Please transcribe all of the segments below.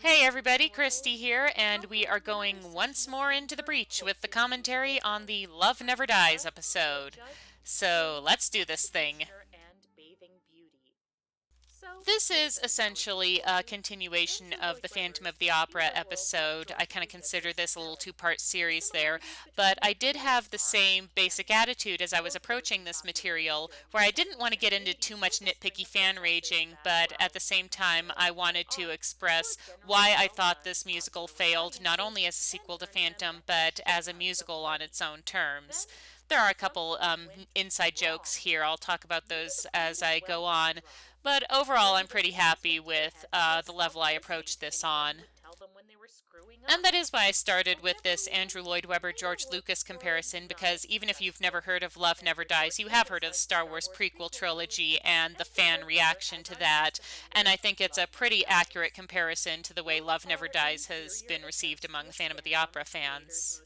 Hey everybody, Christy here, and we are going once more into the breach with the commentary on the Love Never Dies episode. So let's do this thing. This is essentially a continuation of the Phantom of the Opera episode. I kind of consider this a little two-part series there, but I did have the same basic attitude as I was approaching this material, where I didn't want to get into too much nitpicky fan raging, but at the same time I wanted to express why I thought this musical failed, not only as a sequel to Phantom, but as a musical on its own terms. There are a couple inside jokes here. I'll talk about those as I go on. But overall, I'm pretty happy with the level I approached this on. And that is why I started with this Andrew Lloyd Webber George Lucas comparison, because even if you've never heard of Love Never Dies, you have heard of the Star Wars prequel trilogy and the fan reaction to that. And I think it's a pretty accurate comparison to the way Love Never Dies has been received among Phantom of the Opera fans.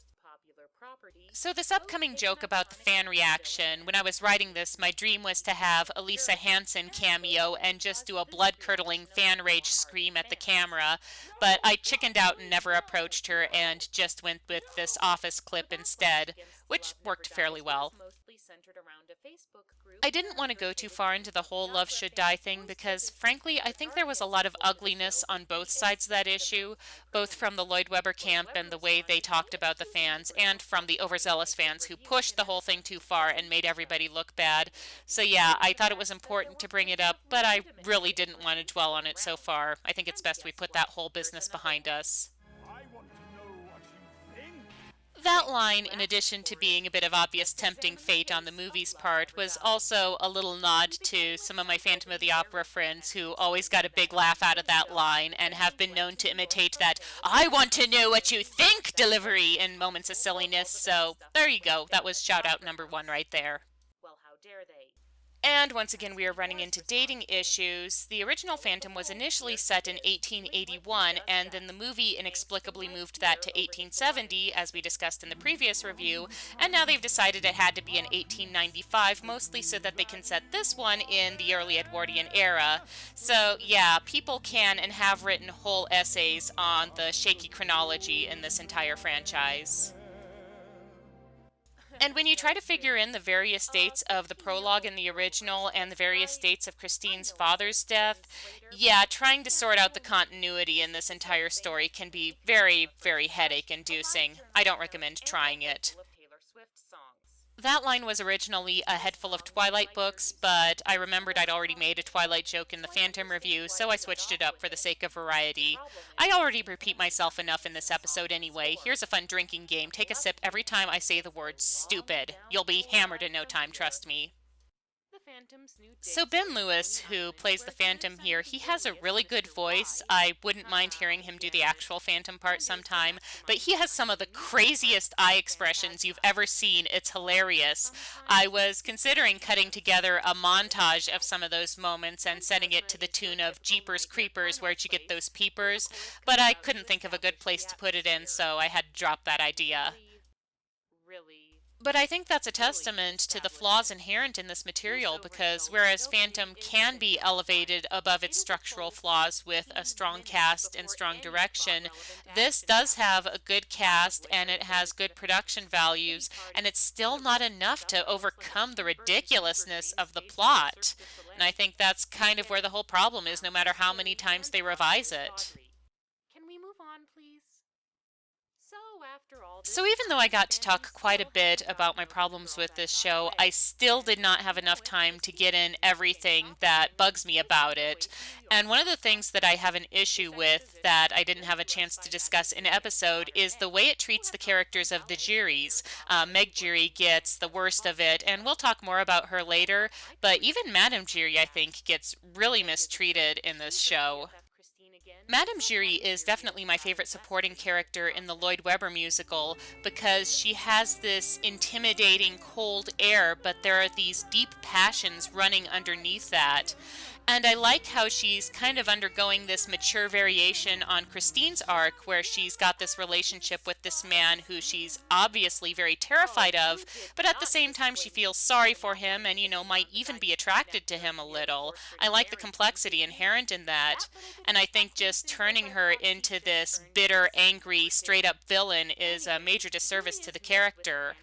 So this upcoming joke about the fan reaction, when I was writing this, my dream was to have a Lisa Hanson cameo and just do a blood-curdling fan rage scream at the camera, but I chickened out and never approached her and just went with this Office clip instead, which worked fairly well. I didn't want to go too far into the whole Love Should Die thing because, frankly, I think there was a lot of ugliness on both sides of that issue, both from the Lloyd Webber camp and the way they talked about the fans, and from the overzealous fans who pushed the whole thing too far and made everybody look bad. So yeah, I thought it was important to bring it up, but I really didn't want to dwell on it so far. I think it's best we put that whole business behind us. That line, in addition to being a bit of obvious tempting fate on the movie's part, was also a little nod to some of my Phantom of the Opera friends who always got a big laugh out of that line and have been known to imitate that "I want to know what you think" delivery in moments of silliness. So there you go. That was shout out number one right there. And once again, we are running into dating issues. The original Phantom was initially set in 1881, and then the movie inexplicably moved that to 1870, as we discussed in the previous review, and now they've decided it had to be in 1895, mostly so that they can set this one in the early Edwardian era. So, yeah, people can and have written whole essays on the shaky chronology in this entire franchise. And when you try to figure in the various dates of the prologue in the original and the various dates of Christine's father's death, yeah, trying to sort out the continuity in this entire story can be very, very headache-inducing. I don't recommend trying it. That line was originally a head full of Twilight books, but I remembered I'd already made a Twilight joke in the Phantom review, so I switched it up for the sake of variety. I already repeat myself enough in this episode anyway. Here's a fun drinking game. Take a sip every time I say the word stupid. You'll be hammered in no time, trust me. So Ben Lewis, who plays the Phantom here, he has a really good voice. I wouldn't mind hearing him do the actual Phantom part sometime, but he has some of the craziest eye expressions you've ever seen. It's hilarious. I was considering cutting together a montage of some of those moments and setting it to the tune of Jeepers Creepers, Where'd You Get Those Peepers, but I couldn't think of a good place to put it in, so I had to drop that idea. But I think that's a testament to the flaws inherent in this material, because whereas Phantom can be elevated above its structural flaws with a strong cast and strong direction, this does have a good cast and it has good production values, and it's still not enough to overcome the ridiculousness of the plot. And I think that's kind of where the whole problem is, no matter how many times they revise it. So even though I got to talk quite a bit about my problems with this show, I still did not have enough time to get in everything that bugs me about it. And one of the things that I have an issue with that I didn't have a chance to discuss in episode is the way it treats the characters of the Giris. Meg Giry gets the worst of it, and we'll talk more about her later, but even Madame Giry, I think, gets really mistreated in this show. Madame Giry is definitely my favorite supporting character in the Lloyd Webber musical because she has this intimidating, cold air, but there are these deep passions running underneath that. And I like how she's kind of undergoing this mature variation on Christine's arc, where she's got this relationship with this man who she's obviously very terrified of, but at the same time she feels sorry for him and, might even be attracted to him a little. I like the complexity inherent in that. And I think just turning her into this bitter, angry, straight up villain is a major disservice to the character.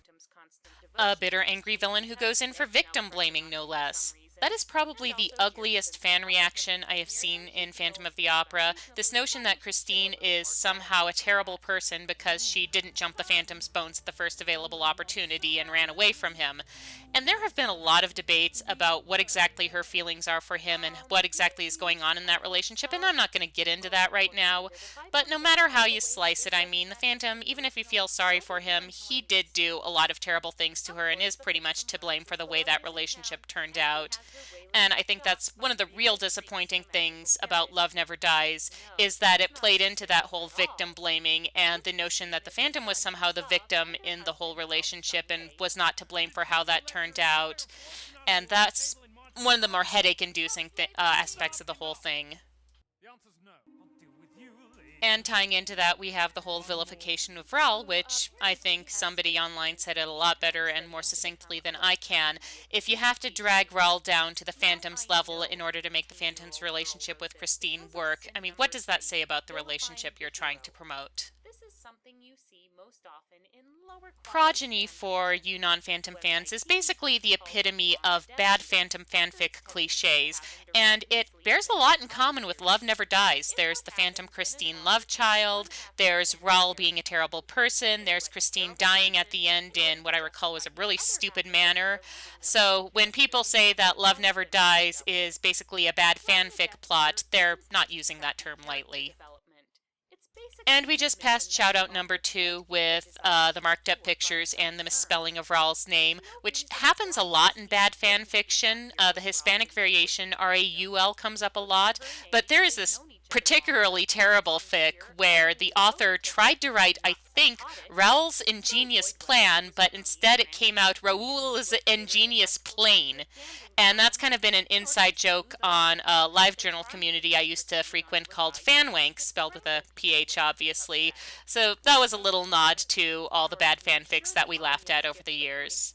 A bitter, angry villain who goes in for victim blaming, no less. That is probably the ugliest fan reaction I have seen in Phantom of the Opera. This notion that Christine is somehow a terrible person because she didn't jump the Phantom's bones at the first available opportunity and ran away from him. And there have been a lot of debates about what exactly her feelings are for him and what exactly is going on in that relationship, and I'm not going to get into that right now. But no matter how you slice it, I mean, the Phantom, even if you feel sorry for him, he did do a lot of terrible things to her and is pretty much to blame for the way that relationship turned out. And I think that's one of the real disappointing things about Love Never Dies, is that it played into that whole victim blaming and the notion that the Phantom was somehow the victim in the whole relationship and was not to blame for how that turned out. And that's one of the more headache-inducing aspects of the whole thing. And tying into that, we have the whole vilification of Raoul, which I think somebody online said it a lot better and more succinctly than I can. If you have to drag Raoul down to the Phantom's level in order to make the Phantom's relationship with Christine work, I mean, what does that say about the relationship you're trying to promote? Something you see most often in lower Progeny, for you non-Phantom fans, is basically the epitome of bad Phantom fanfic cliches, and it bears a lot in common with Love Never Dies. There's the Phantom Christine love child, there's Raoul being a terrible person, there's Christine dying at the end in what I recall was a really stupid manner. So when people say that Love Never Dies is basically a bad fanfic plot, they're not using that term lightly. And we just passed shoutout number 2 with the marked up pictures and the misspelling of Raoul's name, which happens a lot in bad fan fiction. The Hispanic variation, R-A-U-L, comes up a lot, but there is this particularly terrible fic where the author tried to write, I think, Raoul's ingenious plan, but instead it came out Raoul's ingenious plane. And that's kind of been an inside joke on a live journal community I used to frequent called Fanwank, spelled with a PH, obviously. So that was a little nod to all the bad fanfics that we laughed at over the years.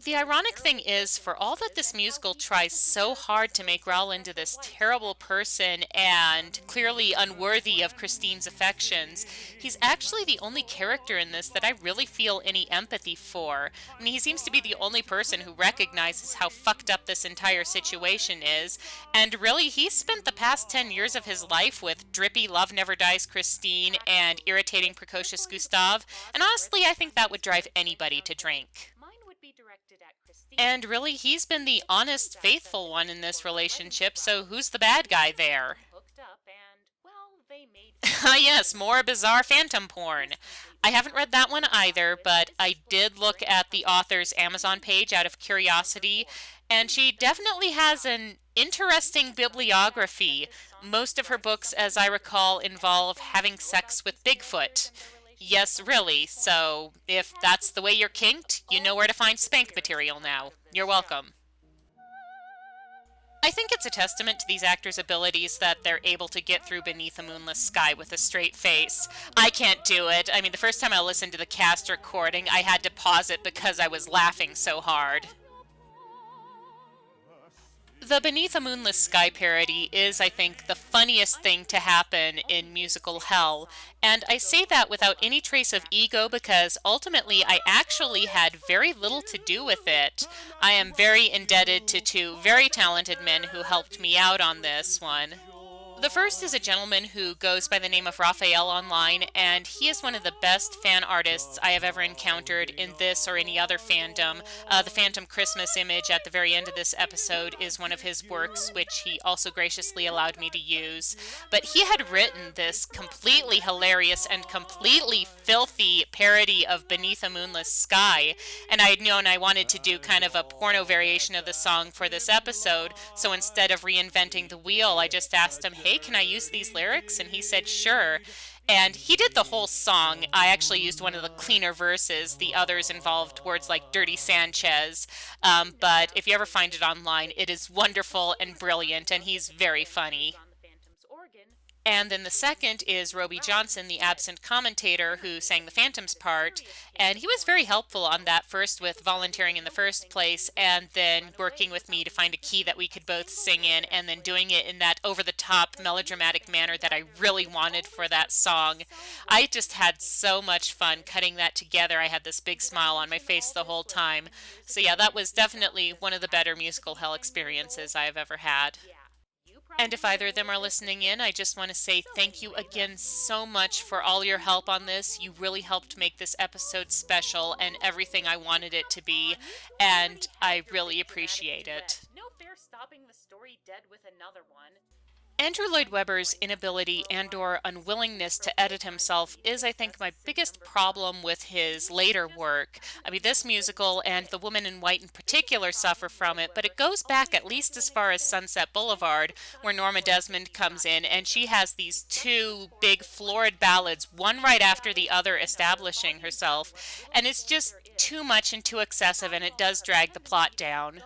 The ironic thing is, for all that this musical tries so hard to make Raoul into this terrible person and clearly unworthy of Christine's affections, he's actually the only character in this that I really feel any empathy for. I mean, he seems to be the only person who recognizes how fucked up this entire situation is, and really he's spent the past 10 years of his life with drippy Love Never Dies Christine and irritating precocious Gustave, and honestly I think that would drive anybody to drink. And really, he's been the honest, faithful one in this relationship, so who's the bad guy there? Ah yes, more bizarre phantom porn. I haven't read that one either, but I did look at the author's Amazon page out of curiosity, and she definitely has an interesting bibliography. Most of her books, as I recall, involve having sex with Bigfoot. Yes, really. So, if that's the way you're kinked, you know where to find spank material now. You're welcome. I think it's a testament to these actors' abilities that they're able to get through Beneath a Moonless Sky with a straight face. I can't do it. I mean, the first time I listened to the cast recording, I had to pause it because I was laughing so hard. The Beneath a Moonless Sky parody is, I think, the funniest thing to happen in musical hell, and I say that without any trace of ego because ultimately I actually had very little to do with it. I am very indebted to 2 very talented men who helped me out on this one. The first is a gentleman who goes by the name of Raphael online, and he is one of the best fan artists I have ever encountered in this or any other fandom. The Phantom Christmas image at the very end of this episode is one of his works, which he also graciously allowed me to use. But he had written this completely hilarious and completely filthy parody of Beneath a Moonless Sky, and I had known I wanted to do kind of a porno variation of the song for this episode, so instead of reinventing the wheel, I just asked him, hey, can I use these lyrics? And he said, sure. And he did the whole song. I actually used one of the cleaner verses. The others involved words like Dirty Sanchez. But if you ever find it online, it is wonderful and brilliant, and he's very funny. And then the second is Roby Johnson, the absent commentator who sang the Phantom's part. And he was very helpful on that, first with volunteering in the first place, and then working with me to find a key that we could both sing in, and then doing it in that over the top melodramatic manner that I really wanted for that song. I just had so much fun cutting that together. I had this big smile on my face the whole time. So, yeah, that was definitely one of the better musical hell experiences I have ever had. And if either of them are listening in, I just want to say thank you again so much for all your help on this. You really helped make this episode special and everything I wanted it to be, and I really appreciate it. Andrew Lloyd Webber's inability and/or unwillingness to edit himself is, I think, my biggest problem with his later work. I mean, this musical and The Woman in White in particular suffer from it, but it goes back at least as far as Sunset Boulevard, where Norma Desmond comes in, and she has these two big florid ballads, one right after the other, establishing herself, and it's just too much and too excessive, and it does drag the plot down.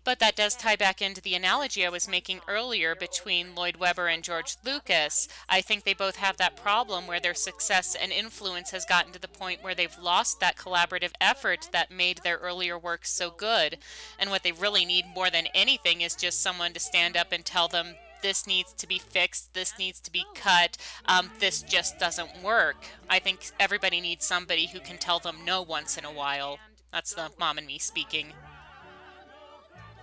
But that does tie back into the analogy I was making earlier between Lloyd Webber and George Lucas. I think they both have that problem where their success and influence has gotten to the point where they've lost that collaborative effort that made their earlier work so good. And what they really need more than anything is just someone to stand up and tell them, this needs to be fixed, this needs to be cut, this just doesn't work. I think everybody needs somebody who can tell them no once in a while. That's the mom and me speaking.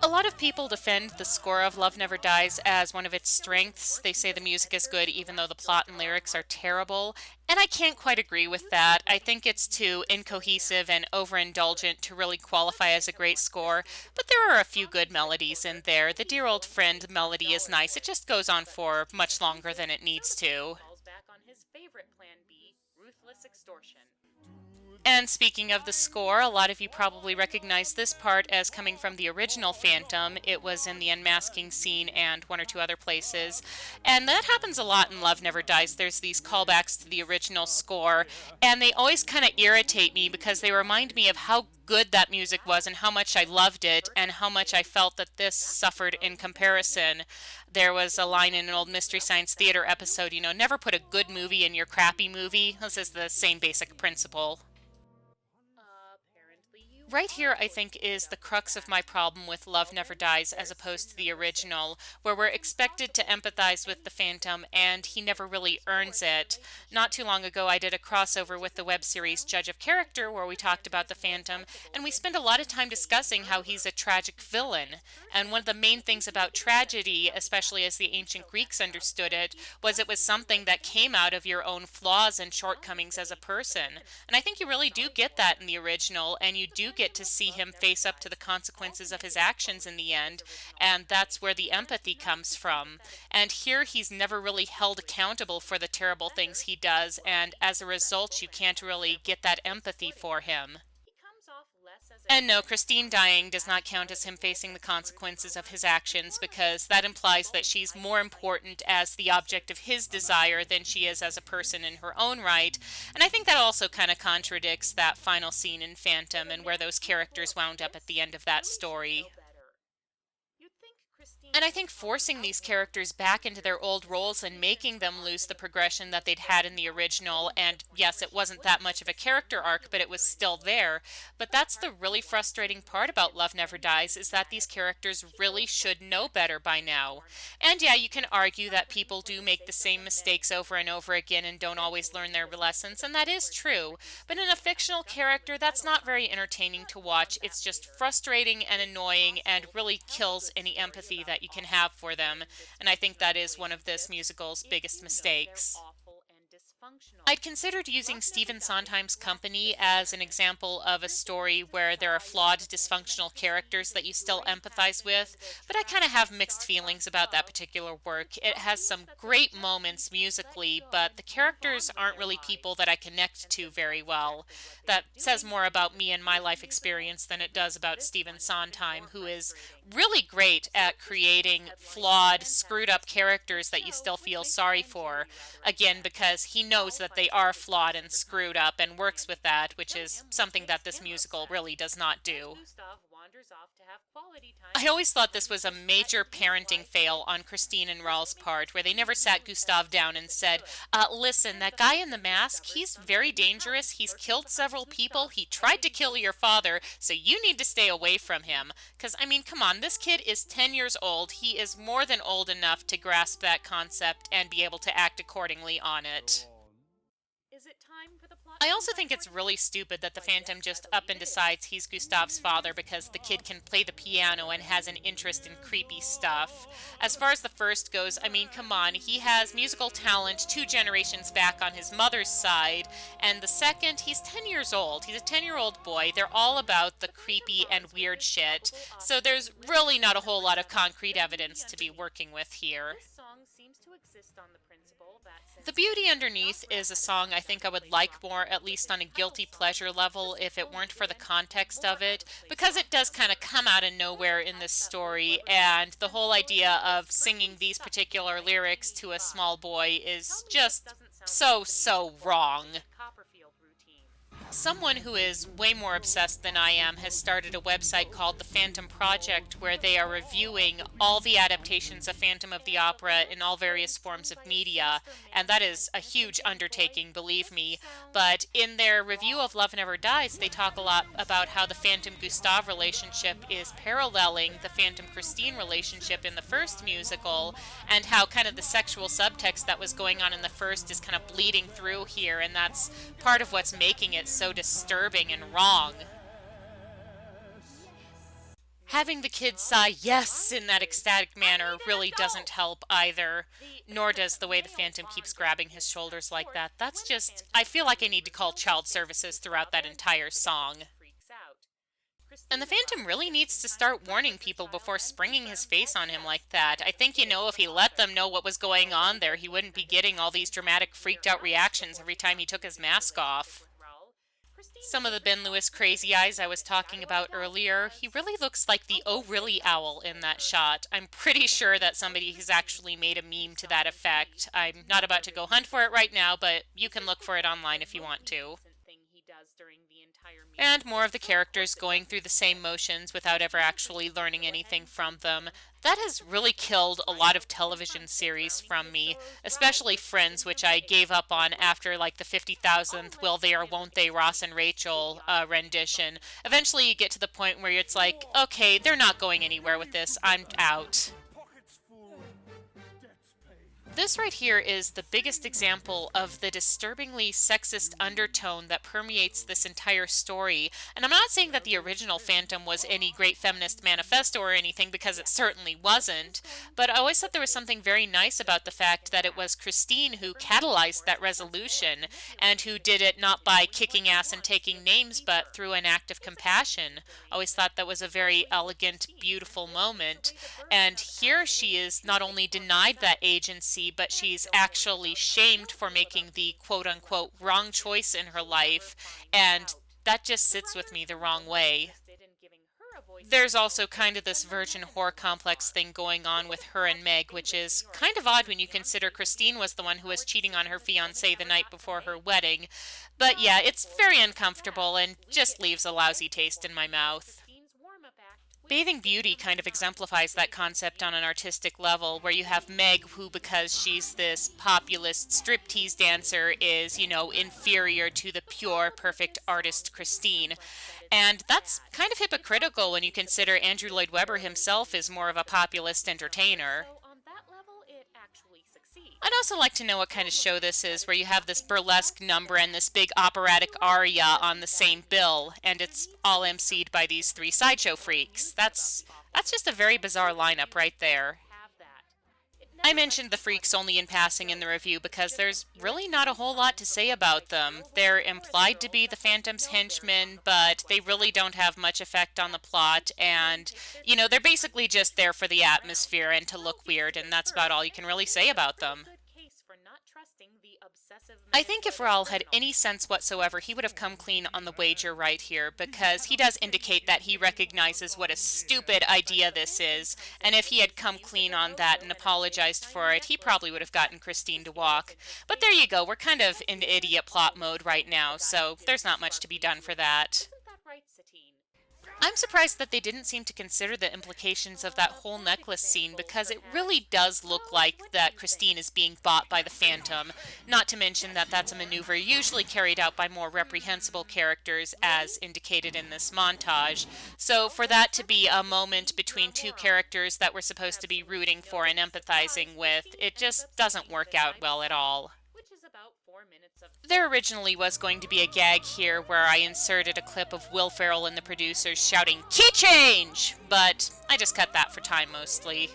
A lot of people defend the score of Love Never Dies as one of its strengths. They say the music is good even though the plot and lyrics are terrible, and I can't quite agree with that. I think it's too incohesive and overindulgent to really qualify as a great score, but there are a few good melodies in there. The Dear Old Friend melody is nice. It just goes on for much longer than it needs to. And speaking of the score, a lot of you probably recognize this part as coming from the original Phantom. It was in the unmasking scene and one or two other places. And that happens a lot in Love Never Dies. There's these callbacks to the original score, and they always kind of irritate me because they remind me of how good that music was and how much I loved it and how much I felt that this suffered in comparison. There was a line in an old Mystery Science Theater episode, never put a good movie in your crappy movie. This is the same basic principle. Right here, I think, is the crux of my problem with Love Never Dies as opposed to the original, where we're expected to empathize with the Phantom and he never really earns it. Not too long ago, I did a crossover with the web series Judge of Character where we talked about the Phantom, and we spent a lot of time discussing how he's a tragic villain. And one of the main things about tragedy, especially as the ancient Greeks understood it was something that came out of your own flaws and shortcomings as a person. And I think you really do get that in the original, and you do get to see him face up to the consequences of his actions in the end, and that's where the empathy comes from. And here he's never really held accountable for the terrible things he does, and as a result you can't really get that empathy for him. And no, Christine dying does not count as him facing the consequences of his actions, because that implies that she's more important as the object of his desire than she is as a person in her own right. And I think that also kind of contradicts that final scene in Phantom and where those characters wound up at the end of that story. And I think forcing these characters back into their old roles and making them lose the progression that they'd had in the original, and yes, it wasn't that much of a character arc, but it was still there. But that's the really frustrating part about Love Never Dies, is that these characters really should know better by now. And yeah, you can argue that people do make the same mistakes over and over again and don't always learn their lessons, and that is true. But in a fictional character, that's not very entertaining to watch. It's just frustrating and annoying and really kills any empathy that you can have for them, and I think that is one of this musical's biggest mistakes. I'd considered using Stephen Sondheim's Company as an example of a story where there are flawed, dysfunctional characters that you still empathize with, but I kind of have mixed feelings about that particular work. It has some great moments musically, but the characters aren't really people that I connect to very well. That says more about me and my life experience than it does about Stephen Sondheim, who is really great at creating flawed, screwed up characters that you still feel sorry for. Again, because he knows that they are flawed and screwed up and works with that, which is something that this musical really does not do. I always thought this was a major parenting fail on Christine and Raul's part, where they never sat Gustav down and said, listen, that guy in the mask, he's very dangerous. He's killed several people. He tried to kill your father, so you need to stay away from him. Because, I mean, come on, this kid is 10 years old. He is more than old enough to grasp that concept and be able to act accordingly on it. I also think it's really stupid that the Phantom just up and decides he's Gustav's father because the kid can play the piano and has an interest in creepy stuff. As far as the first goes, I mean, come on, he has musical talent 2 generations back on his mother's side, and the second, he's 10 years old. He's a 10-year-old boy. They're all about the creepy and weird shit, so there's really not a whole lot of concrete evidence to be working with here. The Beauty Underneath is a song I think I would like more, at least on a guilty pleasure level, if it weren't for the context of it, because it does kind of come out of nowhere in this story, and the whole idea of singing these particular lyrics to a small boy is just so wrong. Someone who is way more obsessed than I am has started a website called The Phantom Project, where they are reviewing all the adaptations of Phantom of the Opera in all various forms of media, and that is a huge undertaking, believe me. But in their review of Love Never Dies, they talk a lot about how the Phantom-Gustav relationship is paralleling the Phantom-Christine relationship in the first musical, and how kind of the sexual subtext that was going on in the first is kind of bleeding through here, and that's part of what's making it so disturbing and wrong. Having the kids sigh yes in that ecstatic manner really doesn't help either, nor does the way the Phantom keeps grabbing his shoulders like that. That's just, I feel like I need to call child services throughout that entire song. And the Phantom really needs to start warning people before springing his face on him like that. I think, if he let them know what was going on there, he wouldn't be getting all these dramatic freaked out reactions every time he took his mask off. Some of the Ben Lewis crazy eyes I was talking about earlier, he really looks like the "oh really" owl in that shot. I'm pretty sure that somebody has actually made a meme to that effect. I'm not about to go hunt for it right now, but you can look for it online if you want to. And more of the characters going through the same motions without ever actually learning anything from them. That has really killed a lot of television series from me, especially Friends, which I gave up on after like the 50,000th Will They or Won't They Ross and Rachel rendition. Eventually you get to the point where it's like, okay, they're not going anywhere with this, I'm out. This right here is the biggest example of the disturbingly sexist undertone that permeates this entire story. And I'm not saying that the original Phantom was any great feminist manifesto or anything, because it certainly wasn't, but I always thought there was something very nice about the fact that it was Christine who catalyzed that resolution, and who did it not by kicking ass and taking names, but through an act of compassion. I always thought that was a very elegant, beautiful moment. And here she is not only denied that agency, but she's actually shamed for making the quote-unquote wrong choice in her life, and that just sits with me the wrong way. There's also kind of this virgin whore complex thing going on with her and Meg, which is kind of odd when you consider Christine was the one who was cheating on her fiancé the night before her wedding. But yeah, it's very uncomfortable and just leaves a lousy taste in my mouth. Bathing Beauty kind of exemplifies that concept on an artistic level, where you have Meg, who, because she's this populist striptease dancer, is, inferior to the pure, perfect artist Christine. And that's kind of hypocritical when you consider Andrew Lloyd Webber himself is more of a populist entertainer. I'd also like to know what kind of show this is, where you have this burlesque number and this big operatic aria on the same bill, and it's all emceed by these 3 sideshow freaks. That's just a very bizarre lineup right there. I mentioned the freaks only in passing in the review because there's really not a whole lot to say about them. They're implied to be the Phantom's henchmen, but they really don't have much effect on the plot, and, they're basically just there for the atmosphere and to look weird, and that's about all you can really say about them. I think if Raul had any sense whatsoever, he would have come clean on the wager right here, because he does indicate that he recognizes what a stupid idea this is, and if he had come clean on that and apologized for it, he probably would have gotten Christine to walk. But there you go, we're kind of in idiot plot mode right now, so there's not much to be done for that. I'm surprised that they didn't seem to consider the implications of that whole necklace scene, because it really does look like that Christine is being bought by the Phantom, not to mention that that's a maneuver usually carried out by more reprehensible characters as indicated in this montage. So for that to be a moment between two characters that we're supposed to be rooting for and empathizing with, it just doesn't work out well at all. There originally was going to be a gag here where I inserted a clip of Will Ferrell and the producers shouting, "Key change!" But I just cut that for time mostly.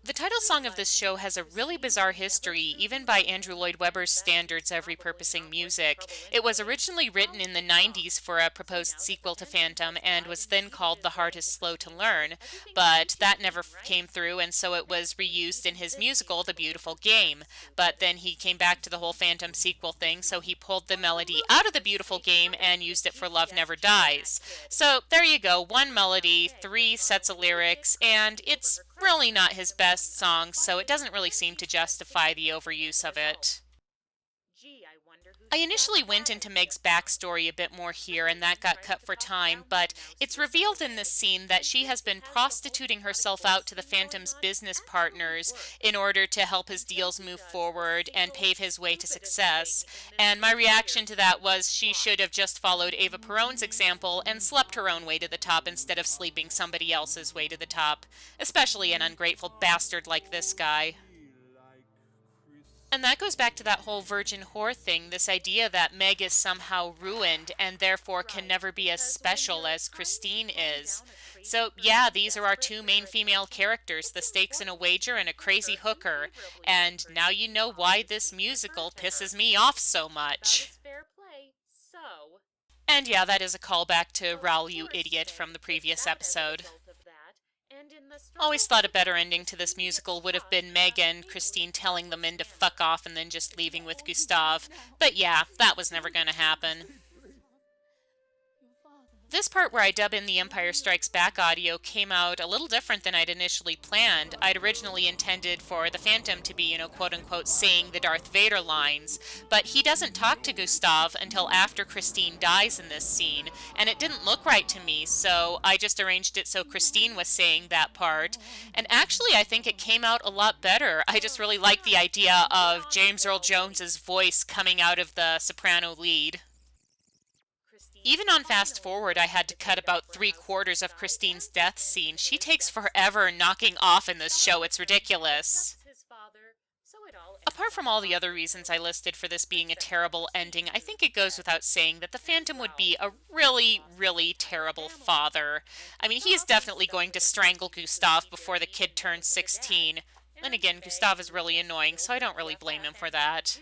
The title song of this show has a really bizarre history, even by Andrew Lloyd Webber's standards of repurposing music. It was originally written in the 90s for a proposed sequel to Phantom and was then called The Heart is Slow to Learn, but that never came through, and so it was reused in his musical The Beautiful Game. But then he came back to the whole Phantom sequel thing, so he pulled the melody out of The Beautiful Game and used it for Love Never Dies. So there you go, one melody, three sets of lyrics, and it's really not his best song, so it doesn't really seem to justify the overuse of it. I initially went into Meg's backstory a bit more here, and that got cut for time, but it's revealed in this scene that she has been prostituting herself out to the Phantom's business partners in order to help his deals move forward and pave his way to success. And my reaction to that was she should have just followed Ava Perón's example and slept her own way to the top instead of sleeping somebody else's way to the top, especially an ungrateful bastard like this guy. And that goes back to that whole virgin whore thing, this idea that Meg is somehow ruined and therefore can never be as special as Christine is. So yeah, these are our two main female characters, the stakes in a wager and a crazy hooker. And now you know why this musical pisses me off so much. And yeah, that is a callback to Raoul, you idiot, from the previous episode. Always thought a better ending to this musical would have been Meg and Christine telling the men to fuck off and then just leaving with Gustave. But yeah, that was never gonna happen. This part where I dub in the Empire Strikes Back audio came out a little different than I'd initially planned. I'd originally intended for the Phantom to be, quote-unquote saying the Darth Vader lines, but he doesn't talk to Gustave until after Christine dies in this scene, and it didn't look right to me, so I just arranged it so Christine was saying that part, and actually I think it came out a lot better. I just really like the idea of James Earl Jones's voice coming out of the soprano lead. Even on fast forward, I had to cut about 3/4 of Christine's death scene. She takes forever knocking off in this show. It's ridiculous. Apart from all the other reasons I listed for this being a terrible ending, I think it goes without saying that the Phantom would be a really, really terrible father. I mean, he is definitely going to strangle Gustave before the kid turns 16. And again, Gustave is really annoying, so I don't really blame him for that.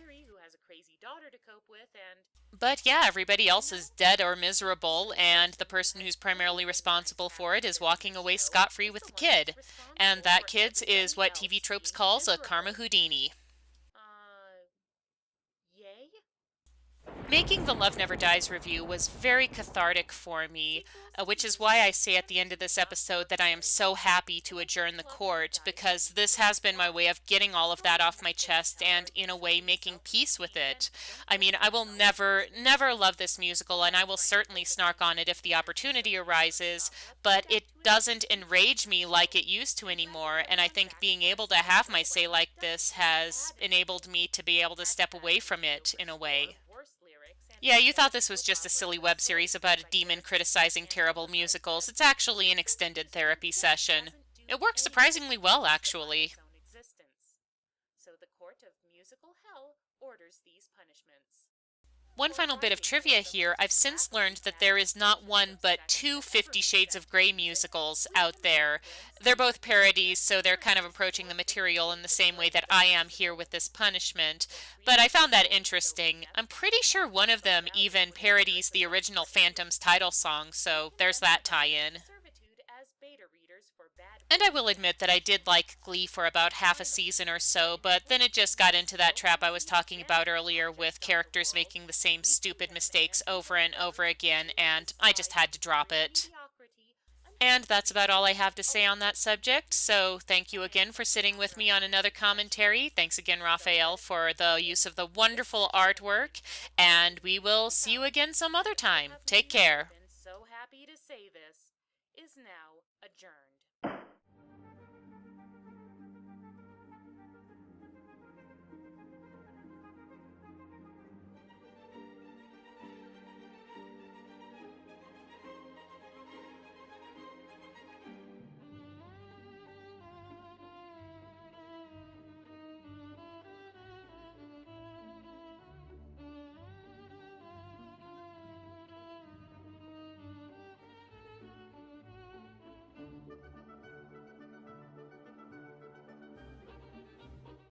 But yeah, everybody else is dead or miserable, and the person who's primarily responsible for it is walking away scot-free with the kid. And that, kids, is what TV Tropes calls a karma Houdini. Making the Love Never Dies review was very cathartic for me, which is why I say at the end of this episode that I am so happy to adjourn the court, because this has been my way of getting all of that off my chest and, in a way, making peace with it. I mean, I will never, never love this musical, and I will certainly snark on it if the opportunity arises, but it doesn't enrage me like it used to anymore, and I think being able to have my say like this has enabled me to be able to step away from it, in a way. Yeah, you thought this was just a silly web series about a demon criticizing terrible musicals. It's actually an extended therapy session. It works surprisingly well, actually. One final bit of trivia here. I've since learned that there is not one but two 50 Shades of Grey musicals out there. They're both parodies, so they're kind of approaching the material in the same way that I am here with this punishment. But I found that interesting. I'm pretty sure one of them even parodies the original Phantom's title song, so there's that tie in. And I will admit that I did like Glee for about half a season or so, but then it just got into that trap I was talking about earlier with characters making the same stupid mistakes over and over again, and I just had to drop it. And that's about all I have to say on that subject, so thank you again for sitting with me on another commentary. Thanks again, Raphael, for the use of the wonderful artwork, and we will see you again some other time. Take care.